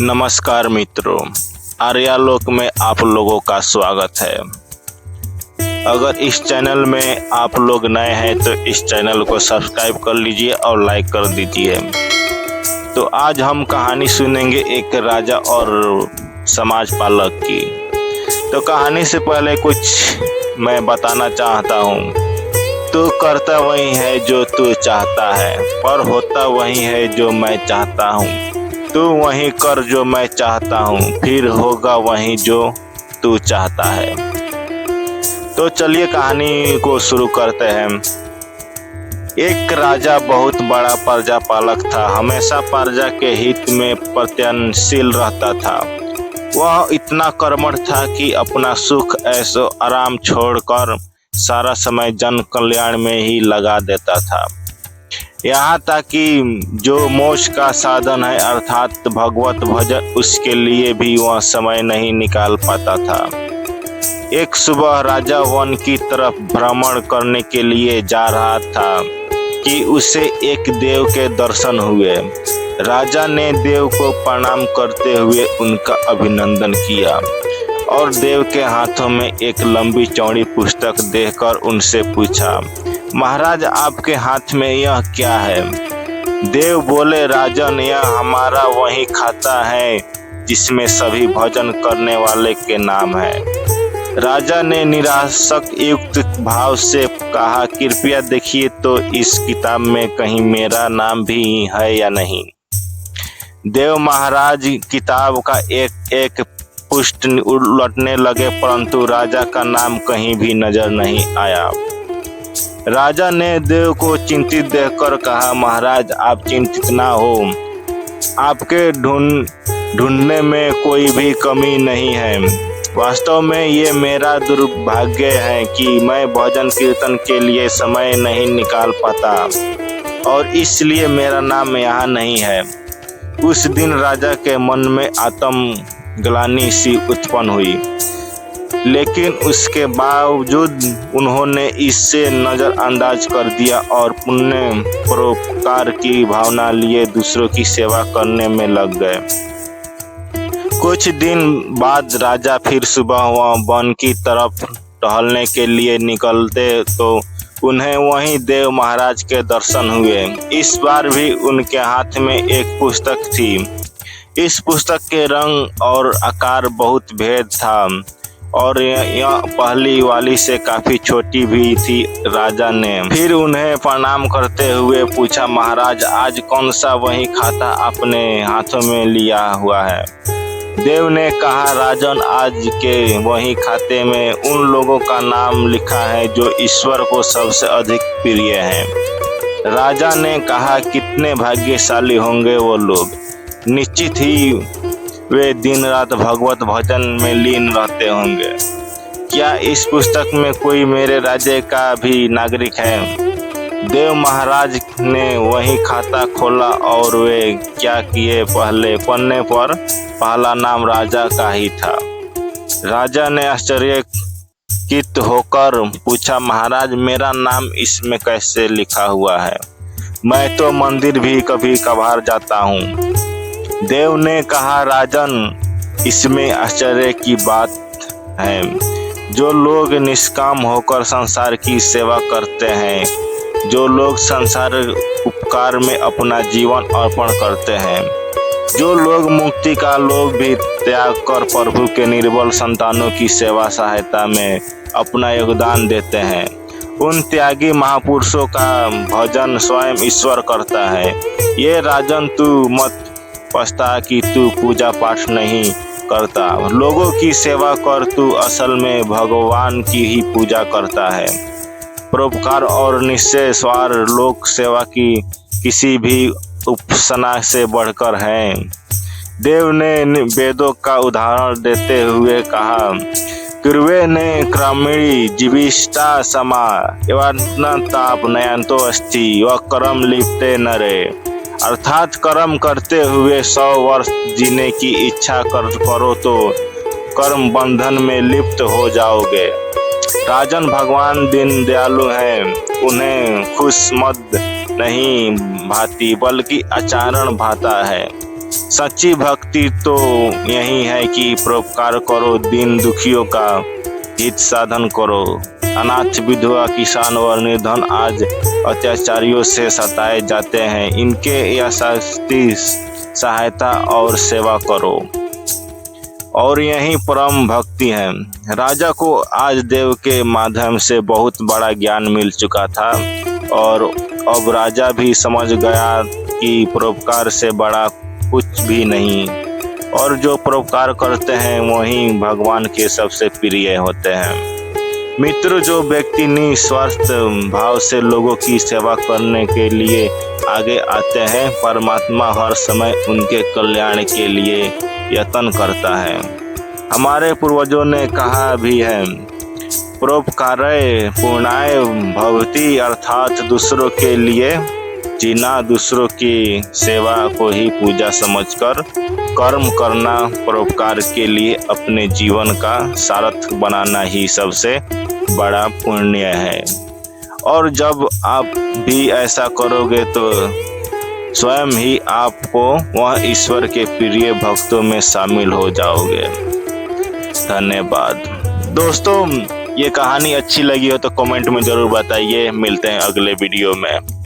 नमस्कार मित्रों, आर्यालोक में आप लोगों का स्वागत है। अगर इस चैनल में आप लोग नए हैं तो इस चैनल को सब्सक्राइब कर लीजिए और लाइक कर दीजिए। तो आज हम कहानी सुनेंगे एक राजा और समाज पालक की। तो कहानी से पहले कुछ मैं बताना चाहता हूँ। तू करता वही है जो तू चाहता है, पर होता वही है जो मैं चाहता हूँ। तू वही कर जो मैं चाहता हूँ, फिर होगा वही जो तू चाहता है। तो चलिए कहानी को शुरू करते हैं। एक राजा बहुत बड़ा प्रजा पालक था, हमेशा प्रजा के हित में प्रयत्नशील रहता था। वह इतना कर्मठ था कि अपना सुख ऐशो आराम छोड़कर सारा समय जन कल्याण में ही लगा देता था। यहाँ तक कि जो मोक्ष का साधन है अर्थात भगवत भजन, उसके लिए भी वह समय नहीं निकाल पाता था। एक सुबह राजा वन की तरफ भ्रमण करने के लिए जा रहा था कि उसे एक देव के दर्शन हुए। राजा ने देव को प्रणाम करते हुए उनका अभिनंदन किया और देव के हाथों में एक लंबी चौड़ी पुस्तक देखकर उनसे पूछा, महाराज आपके हाथ में यह क्या है? देव बोले, राजन यह हमारा वही खाता है जिसमें सभी भजन करने वाले के नाम है। राजा ने निराशक युक्त भाव से कहा, कृपया देखिए तो इस किताब में कहीं मेरा नाम भी है या नहीं। देव महाराज किताब का एक एक पृष्ठ उलटने लगे, परंतु राजा का नाम कहीं भी नजर नहीं आया। राजा ने देव को चिंतित देखकर कहा, महाराज आप चिंतित ना हो, आपके ढूंढने में कोई भी कमी नहीं है। वास्तव में ये मेरा दुर्भाग्य है कि मैं भजन कीर्तन के लिए समय नहीं निकाल पाता और इसलिए मेरा नाम यहाँ नहीं है। उस दिन राजा के मन में आत्मग्लानि सी उत्पन्न हुई, लेकिन उसके बावजूद उन्होंने इससे नजरअंदाज कर दिया और पुण्य परोपकार की भावना लिए दूसरों की सेवा करने में लग गए। कुछ दिन बाद राजा फिर सुबह वन की तरफ टहलने के लिए निकलते तो उन्हें वहीं देव महाराज के दर्शन हुए। इस बार भी उनके हाथ में एक पुस्तक थी। इस पुस्तक के रंग और आकार बहुत भेद था और यह पहली वाली से काफी छोटी भी थी। राजा ने फिर उन्हें प्रणाम करते हुए पूछा, महाराज आज कौन सा वही खाता आपने हाथों में लिया हुआ है? देव ने कहा, राजन आज के वही खाते में उन लोगों का नाम लिखा है जो ईश्वर को सबसे अधिक प्रिय हैं। राजा ने कहा, कितने भाग्यशाली होंगे वो लोग, निश्चित ही वे दिन रात भगवत भजन में लीन रहते होंगे। क्या इस पुस्तक में कोई मेरे राज्य का भी नागरिक है? देव महाराज ने वही खाता खोला और वे क्या किए, पहले पन्ने पर पहला नाम राजा का ही था। राजा ने आश्चर्यचकित होकर पूछा, महाराज मेरा नाम इसमें कैसे लिखा हुआ है? मैं तो मंदिर भी कभी कभार जाता हूँ। देव ने कहा, राजन इसमें आश्चर्य की बात है। जो लोग निष्काम होकर संसार की सेवा करते हैं, जो लोग संसार उपकार में अपना जीवन अर्पण करते हैं, जो लोग मुक्ति का लोभ भी त्याग कर प्रभु के निर्बल संतानों की सेवा सहायता में अपना योगदान देते हैं, उन त्यागी महापुरुषों का भजन स्वयं ईश्वर करता है। ये राजन तू मत पछता कि तू पूजा पाठ नहीं करता, लोगों की सेवा कर, तू असल में भगवान की ही पूजा करता है। परोपकार और निश्चय स्वार लोक सेवा की किसी भी उपासना से बढ़कर है। देव ने वेदों का उदाहरण देते हुए कहा, कृवे ने क्रमिणी जीविष्टा समा एवं ताप नयंतो अस्ति व कर्म लिप्ते नरे, अर्थात कर्म करते हुए 100 वर्ष जीने की इच्छा करो तो कर्म बंधन में लिप्त हो जाओगे। राजन भगवान दीन दयालु हैं, उन्हें खुश मद नहीं भाती बल्कि आचरण भाता है। सच्ची भक्ति तो यही है कि परोपकार करो, दीन दुखियों का हित साधन करो। अनाथ, विधवा, किसान और निर्धन आज अत्याचारियों से सताए जाते हैं, इनके यथाशक्ति सहायता और सेवा करो, और यही परम भक्ति है। राजा को आज देव के माध्यम से बहुत बड़ा ज्ञान मिल चुका था और अब राजा भी समझ गया कि परोपकार से बड़ा कुछ भी नहीं, और जो परोपकार करते हैं वही भगवान के सबसे प्रिय होते हैं। मित्र, जो व्यक्ति निस्वार्थ भाव से लोगों की सेवा करने के लिए आगे आते हैं, परमात्मा हर समय उनके कल्याण के लिए यत्न करता है। हमारे पूर्वजों ने कहा भी है, परोपकाराय पुण्याय भवति, अर्थात दूसरों के लिए जीना, दूसरों की सेवा को ही पूजा समझकर कर्म करना, परोपकार के लिए अपने जीवन का सार्थक बनाना ही सबसे बड़ा पुण्य है। और जब आप भी ऐसा करोगे तो स्वयं ही आपको वह ईश्वर के प्रिय भक्तों में शामिल हो जाओगे। धन्यवाद दोस्तों, ये कहानी अच्छी लगी हो तो कमेंट में जरूर बताइए। मिलते हैं अगले वीडियो में।